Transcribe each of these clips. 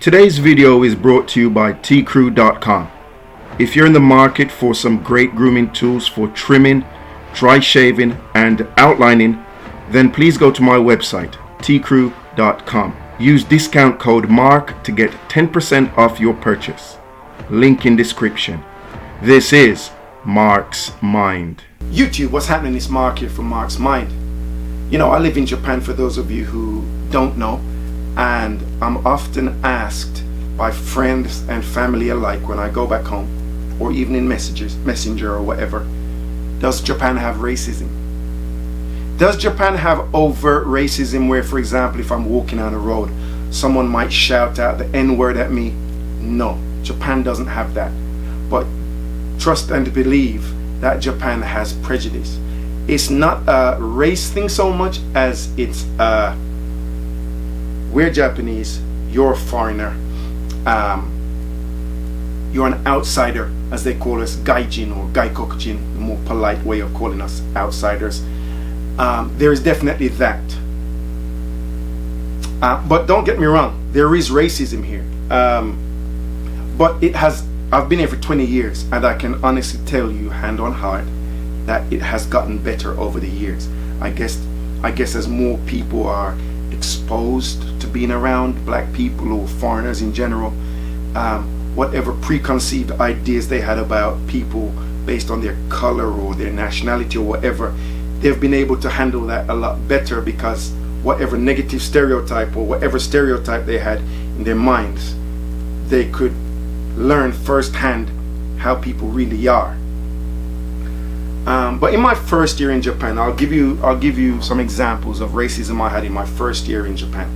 Today's video is brought to you by tcrew.com. If you're in the market for some great grooming tools for trimming, dry shaving, and outlining, then please go to my website, tcrew.com. Use discount code MARK to get 10% off your purchase. Link in description. This is Mark's Mind. YouTube, what's happening? Is Mark here from Mark's Mind. You know, I live in Japan, for those of you who don't know, and I'm often asked by friends and family alike when I go back home, or even in messenger or whatever, does Japan have racism? Does Japan have overt racism where, for example, if I'm walking on the road, someone might shout out the N-word at me? No, Japan doesn't have that. But trust and believe that Japan has prejudice. It's not a race thing so much as it's we're Japanese, you're a foreigner, you're an outsider, as they call us, gaijin or gaikokujin, the more polite way of calling us outsiders. There is definitely that. But don't get me wrong, there is racism here. But I've been here for 20 years, and I can honestly tell you, hand on heart, that it has gotten better over the years. I guess as more people are exposed to being around black people or foreigners in general, whatever preconceived ideas they had about people based on their color or their nationality or whatever, they've been able to handle that a lot better, because whatever negative stereotype or whatever stereotype they had in their minds, they could learn firsthand how people really are. But in my first year in Japan, I'll give you some examples of racism I had in my first year in Japan.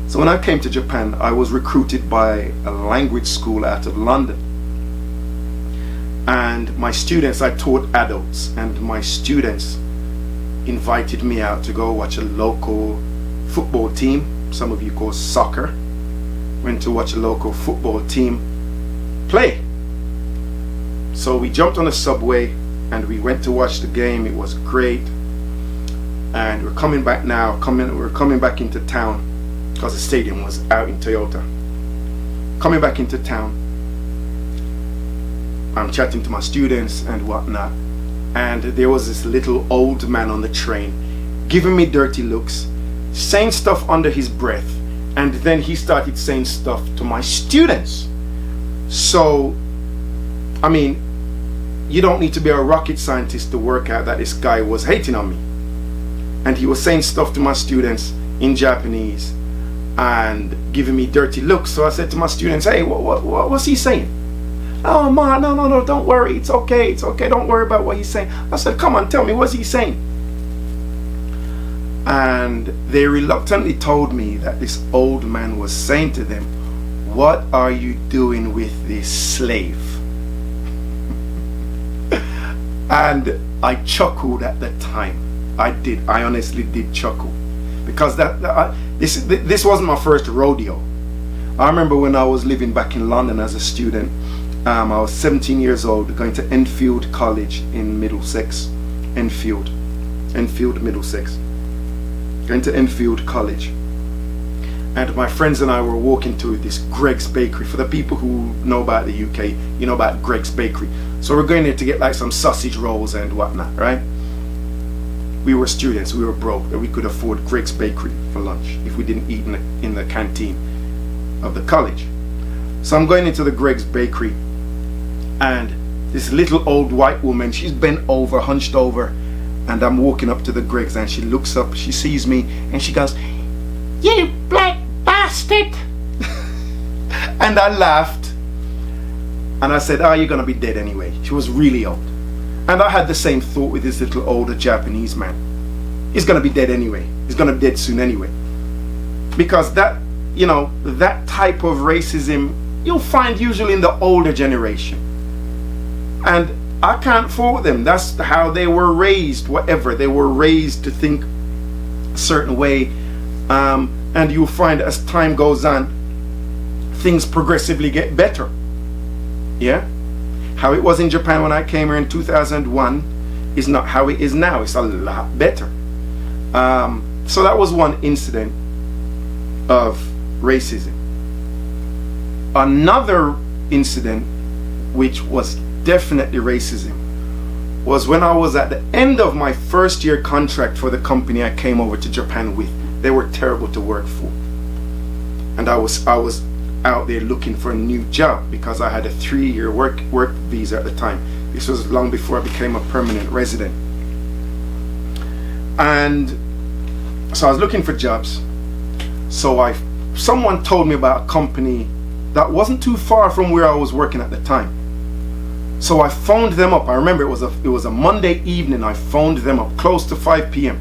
So when I came to Japan, I was recruited by a language school out of London, and my students, I taught adults, and my students invited me out to go watch a local football team. Some of you call soccer. Went to watch a local football team play. So we jumped on a subway and we went to watch the game. It was great, and we're coming back now. We're coming back into town because the stadium was out in Toyota. Coming back into town, I'm chatting to my students and whatnot, and there was this little old man on the train giving me dirty looks, saying stuff under his breath, and then he started saying stuff to my students. So, I mean, you don't need to be a rocket scientist to work out that this guy was hating on me. And he was saying stuff to my students in Japanese and giving me dirty looks. So I said to my students, hey, what was he saying? Oh, ma, no, don't worry. It's okay. Don't worry about what he's saying. I said, come on, tell me, what's he saying? And they reluctantly told me that this old man was saying to them, what are you doing with this slave? And I chuckled at the time. I honestly did chuckle, because this wasn't my first rodeo. I remember when I was living back in London as a student. I was 17 years old, going to Enfield College in Middlesex. Enfield, Middlesex. Going to Enfield College. And my friends and I were walking to this Greg's Bakery. For the people who know about the UK, you know about Greg's Bakery. So we're going there to get like some sausage rolls and whatnot, right? We were students, we were broke, and we could afford Greg's Bakery for lunch if we didn't eat in the canteen of the college. So I'm going into the Greg's Bakery, and this little old white woman, she's bent over, hunched over, and I'm walking up to the Greg's, and she looks up, she sees me, and she goes, "You black bastard!" And I laughed, and I said, "Oh, you're gonna be dead anyway." She was really old, and I had the same thought with this little older Japanese man. He's gonna be dead anyway. He's gonna be dead soon anyway, because that, you know, that type of racism you'll find usually in the older generation, and I can't fault them. That's how they were raised. Whatever, they were raised to think a certain way. And you'll find as time goes on, things progressively get better. Yeah? How it was in Japan when I came here in 2001 is not how it is now. It's a lot better. So that was one incident of racism. Another incident, which was definitely racism, was when I was at the end of my first year contract for the company I came over to Japan with. They were terrible to work for, and I was out there looking for a new job because I had a 3-year work visa at the time. This was long before I became a permanent resident, and so I was looking for jobs. So someone told me about a company that wasn't too far from where I was working at the time. So I phoned them up. I remember it was a Monday evening. I phoned them up close to 5 p.m.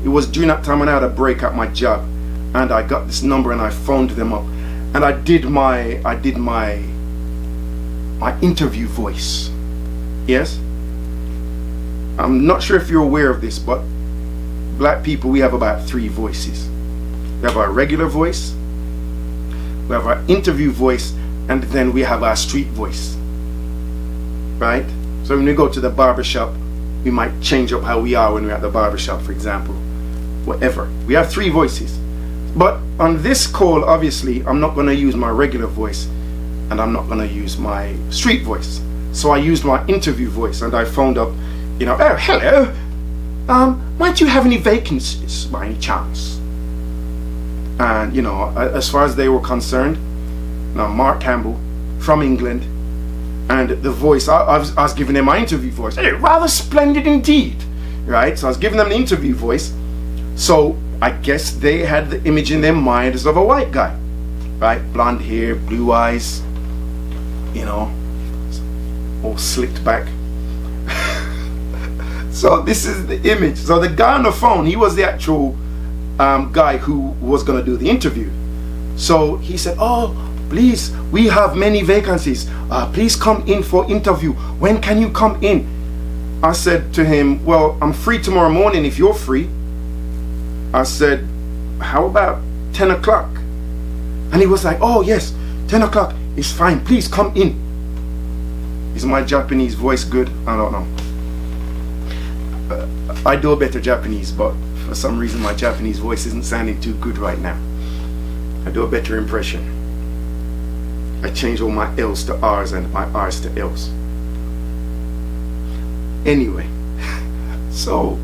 It was during that time when I had a break at my job, and I got this number and I phoned them up, and I did my interview voice. Yes, I'm not sure if you're aware of this, but black people, we have about 3 voices. We have our regular voice, we have our interview voice, and then we have our street voice. Right? So when we go to the barbershop, we might change up how we are when we're at the barbershop, for example. Whatever. We have 3 voices. But on this call, obviously, I'm not going to use my regular voice, and I'm not going to use my street voice. So I used my interview voice, and I phoned up, oh, hello, might you have any vacancies by any chance? And, as far as they were concerned, Mark Campbell from England, and the voice, I was giving them my interview voice. Hey, rather splendid indeed, right? So I was giving them the interview voice. So I guess they had the image in their mind as of a white guy, right? Blonde hair, blue eyes, all slicked back. So this is the image. So the guy on the phone, he was the actual guy who was going to do the interview. So he said, oh, please, we have many vacancies. Please come in for interview. When can you come in? I said to him, well, I'm free tomorrow morning if you're free. I said, how about 10 o'clock? And he was like, oh yes, 10 o'clock is fine. Please come in. Is my Japanese voice good? I don't know. I do a better Japanese, but for some reason my Japanese voice isn't sounding too good right now. I do a better impression. I change all my L's to R's and my R's to L's. Anyway, so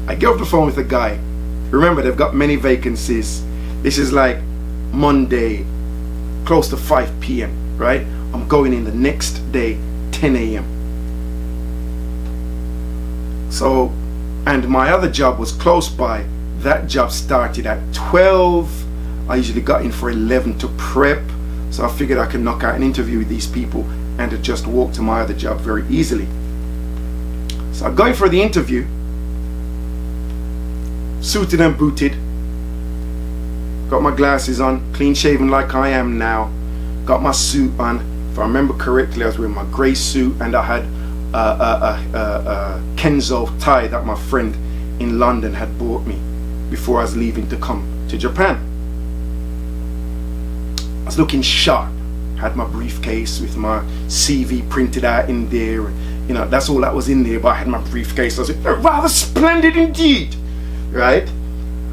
I get off the phone with a guy. Remember, they've got many vacancies. This is like Monday, close to 5 p.m., right? I'm going in the next day, 10 a.m. So, and my other job was close by. That job started at 12. I usually got in for 11 to prep. So I figured I could knock out an interview with these people and to just walk to my other job very easily. So I'm going for the interview, suited and booted, got my glasses on, clean shaven like I am now, got my suit on. If I remember correctly, I was wearing my grey suit, and I had a Kenzo tie that my friend in London had bought me before I was leaving to come to Japan. I was looking sharp, had my briefcase with my CV printed out in there. That's all that was in there, but I had my briefcase. I was like, rather splendid indeed, right?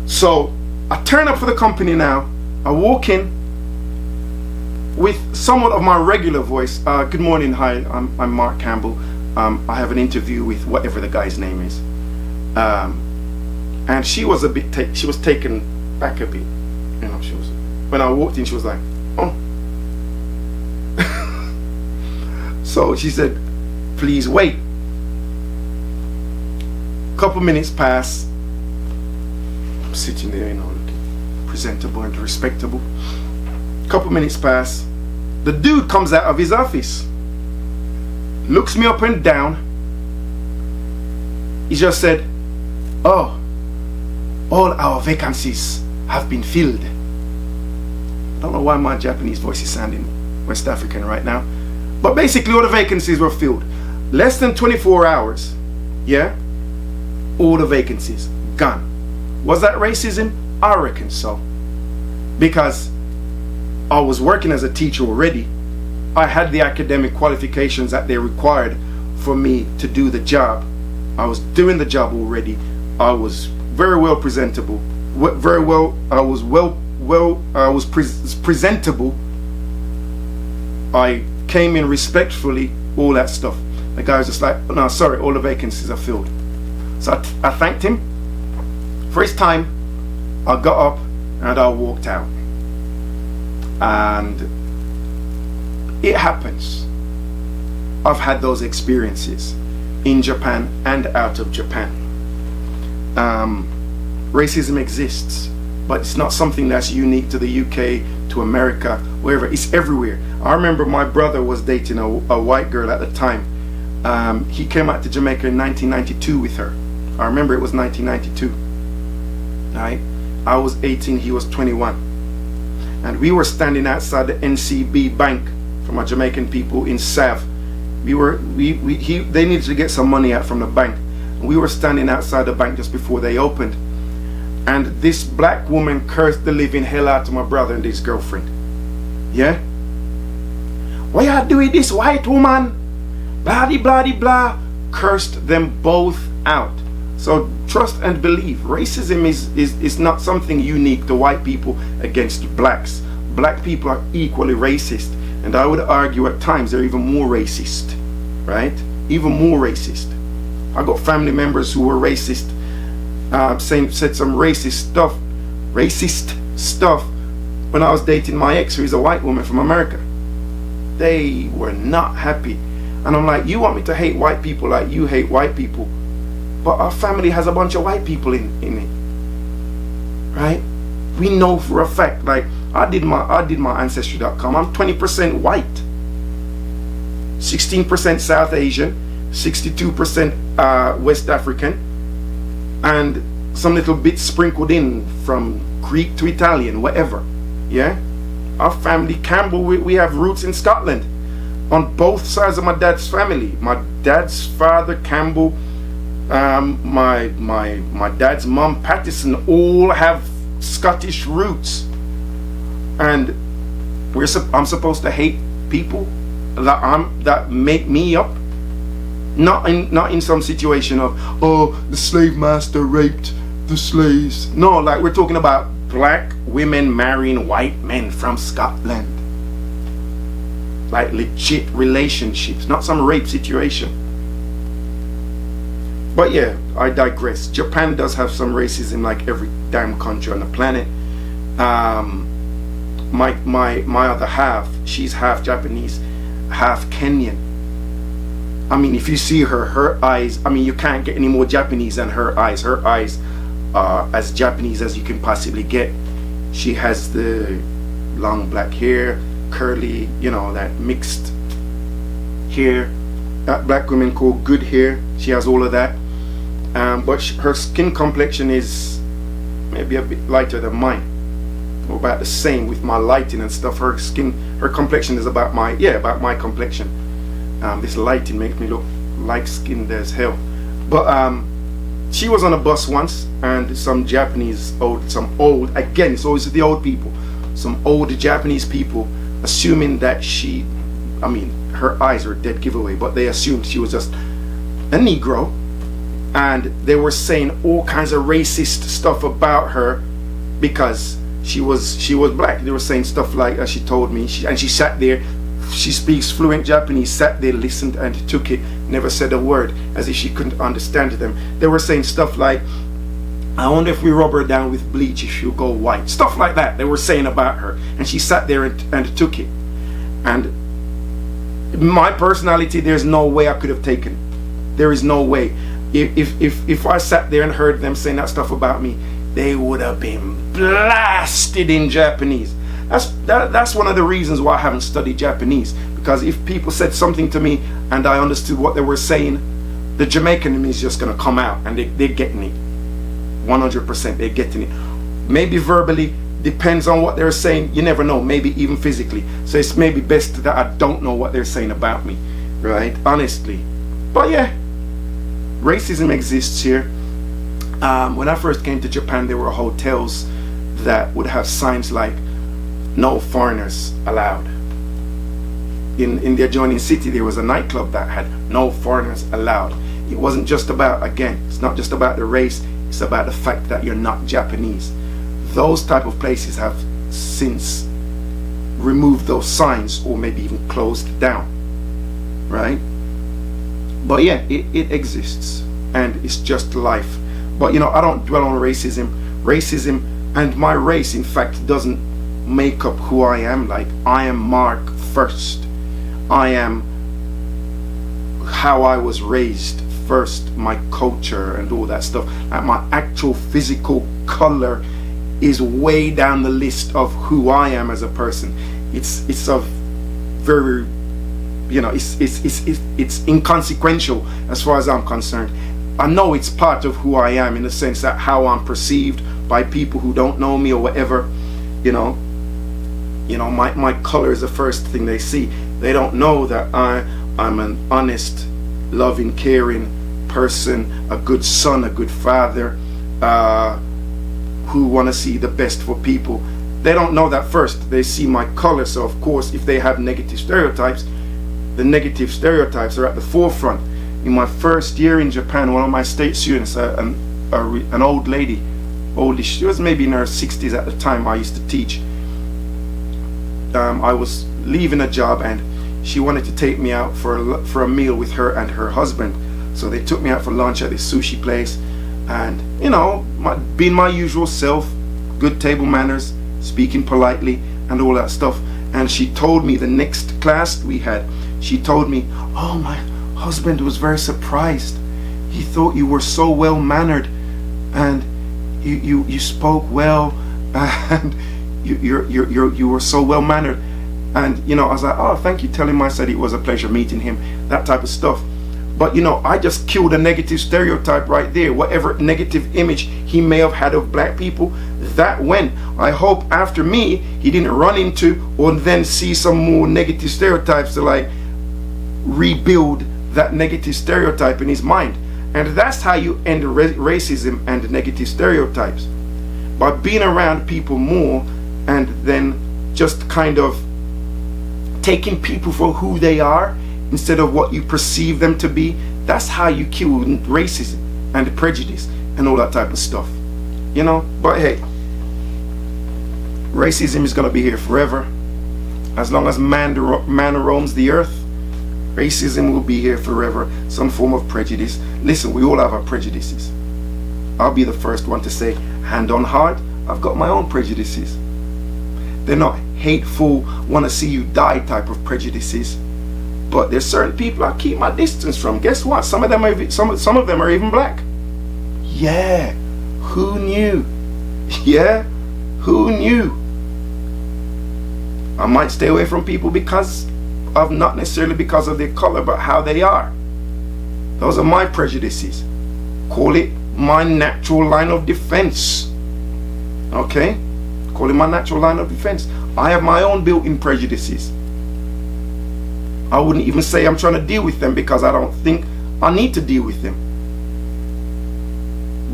So I turn up for the company now. I walk in with somewhat of my regular voice. Good morning, hi, I'm Mark Campbell. I have an interview with whatever the guy's name is. And she was she was taken back a bit. When I walked in, she was like, oh. So she said, please wait. Couple minutes pass. I'm sitting there, looking presentable and respectable. Couple minutes pass. The dude comes out of his office, looks me up and down. He just said, oh, all our vacancies have been filled. I don't know why my Japanese voice is sounding West African right now, but basically all the vacancies were filled. Less than 24 hours, yeah, all the vacancies gone. Was that racism? I reckon so, because I was working as a teacher already. I had the academic qualifications that they required for me to do the job. I was doing the job already. I was very well presentable. I was presentable, I came in respectfully, all that stuff. The guy was just like, no, sorry, all the vacancies are filled. So I thanked him for his time. I got up and I walked out. And it happens. I've had those experiences in Japan and out of Japan. Racism exists, but it's not something that's unique to the UK, to America, wherever. It's everywhere. I remember my brother was dating a white girl at the time. He came out to Jamaica in 1992 with her. I remember it was 1992. Right? I was 18, he was 21. And we were standing outside the NCB bank for my Jamaican people in Sav. They needed to get some money out from the bank. We were standing outside the bank just before they opened. And this black woman cursed the living hell out of my brother and his girlfriend. Yeah? Why are you doing this, white woman? Blah, blah, blah. Cursed them both out. So trust and believe. Racism is not something unique to white people against blacks. Black people are equally racist. And I would argue at times they're even more racist. Right? Even more racist. I got family members who were racist. Said some racist stuff when I was dating my ex, who is a white woman from America. They were not happy. And I'm like, you want me to hate white people like you hate white people, but our family has a bunch of white people in it, right? We know for a fact. Like I did my ancestry.com. I'm 20% white, 16% South Asian, 62% West African, and some little bits sprinkled in from Greek to Italian, whatever. Yeah, our family Campbell, we have roots in Scotland on both sides of my dad's family. My dad's father Campbell, my dad's mom Pattison, all have Scottish roots. And I'm supposed to hate people that make me up. Not in some situation of, oh, the slave master raped the slaves. No, like we're talking about black women marrying white men from Scotland. Like legit relationships, not some rape situation. But yeah, I digress. Japan does have some racism like every damn country on the planet. My other half, she's half Japanese, half Kenyan. I mean, if you see her eyes, I mean, you can't get any more Japanese than her eyes. Her eyes are as Japanese as you can possibly get. She has the long black hair, curly, you know, that mixed hair that black women call good hair. She has all of that. But her skin complexion is maybe a bit lighter than mine. Or about the same with my lighting and stuff. Her complexion is about my complexion. This lighting makes me look light skinned as hell. But she was on a bus once, and some old, again, it's always the old people, some old Japanese people, assuming that her eyes were a dead giveaway, but they assumed she was just a Negro, and they were saying all kinds of racist stuff about her because she was black. They were saying stuff like, as she told me, she sat there. She speaks fluent Japanese, sat there, listened and took it, never said a word, as if she couldn't understand them. They were saying stuff like, I wonder if we rub her down with bleach if she'll go white. Stuff like that they were saying about her. And she sat there and took it. And my personality, there's no way I could have taken it. There is no way. If I sat there and heard them saying that stuff about me, they would have been blasted in Japanese. That's one of the reasons why I haven't studied Japanese, because if people said something to me and I understood what they were saying, the Jamaican in me is just going to come out, and they're getting it 100%. They're getting it, maybe verbally, depends on what they're saying, you never know, maybe even physically. So it's maybe best that I don't know what they're saying about me, right? Honestly. But yeah, racism exists here. When I first came to Japan, there were hotels that would have signs like no foreigners allowed. In the adjoining city, there was a nightclub that had no foreigners allowed. It wasn't just about, again, it's not just about the race, it's about the fact that you're not Japanese. Those type of places have since removed those signs, or maybe even closed down, right? But yeah, it exists, and it's just life. But you know, I don't dwell on racism and my race in fact doesn't make up who I am. Like, I am Mark first. I am how I was raised first, my culture and all that stuff. Like, my actual physical color is way down the list of who I am as a person. It's a very, you know, it's inconsequential as far as I'm concerned. I know it's part of who I am, in the sense that how I'm perceived by people who don't know me or whatever. You know, my color is the first thing they see. They don't know that I'm an honest, loving, caring person, a good son, a good father, who want to see the best for people. They don't know that first. They see my color. So of course, if they have negative stereotypes, the negative stereotypes are at the forefront. In my first year in Japan, one of my state students, an old lady, oldish, she was maybe in her 60s at the time I used to teach. I was leaving a job and she wanted to take me out for a meal with her and her husband. So they took me out for lunch at this sushi place, and you know, being my usual self, good table manners, speaking politely and all that stuff. And she told me, the next class we had, she told me, oh, my husband was very surprised. He thought you were so well mannered, and you spoke well, and you were so well mannered. And you know, I was like, oh, thank you. Tell him I said it was a pleasure meeting him, that type of stuff. But you know, I just killed a negative stereotype right there. Whatever negative image he may have had of black people, that went. I hope after me he didn't run into or then see some more negative stereotypes to like rebuild that negative stereotype in his mind. And that's how you end racism and negative stereotypes, by being around people more and then just kind of taking people for who they are instead of what you perceive them to be. That's how you kill racism and prejudice and all that type of stuff, you know. But hey, racism is going to be here forever. As long as man roams the earth, racism will be here forever. Some form of prejudice. Listen, we all have our prejudices. I'll be the first one to say, hand on heart, I've got my own prejudices. They're not hateful, want to see you die type of prejudices, but there's certain people I keep my distance from. Guess what? Some of them are even black. Yeah, who knew? Yeah, who knew? I might stay away from people because of, not necessarily because of their color, but how they are. Those are my prejudices. Call it my natural line of defense. Okay? Call it my natural line of defense. I have my own built-in prejudices. I wouldn't even say I'm trying to deal with them because I don't think I need to deal with them.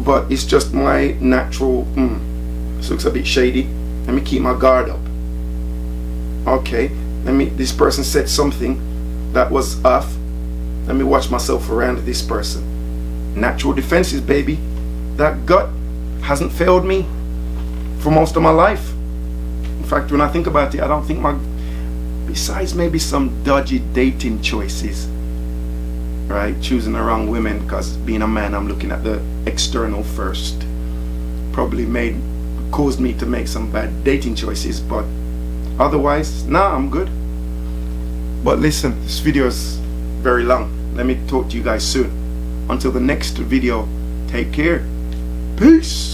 But it's just my natural, this looks a bit shady. Let me keep my guard up. Okay, this person said something that was off. Let me watch myself around this person. Natural defenses, baby. That gut hasn't failed me for most of my life. In fact, when I think about it, I don't think besides maybe some dodgy dating choices, right? Choosing the wrong women, because being a man, I'm looking at the external first. Probably caused me to make some bad dating choices, but otherwise, nah, I'm good. But listen, this video is very long. Let me talk to you guys soon. Until the next video, take care. Peace.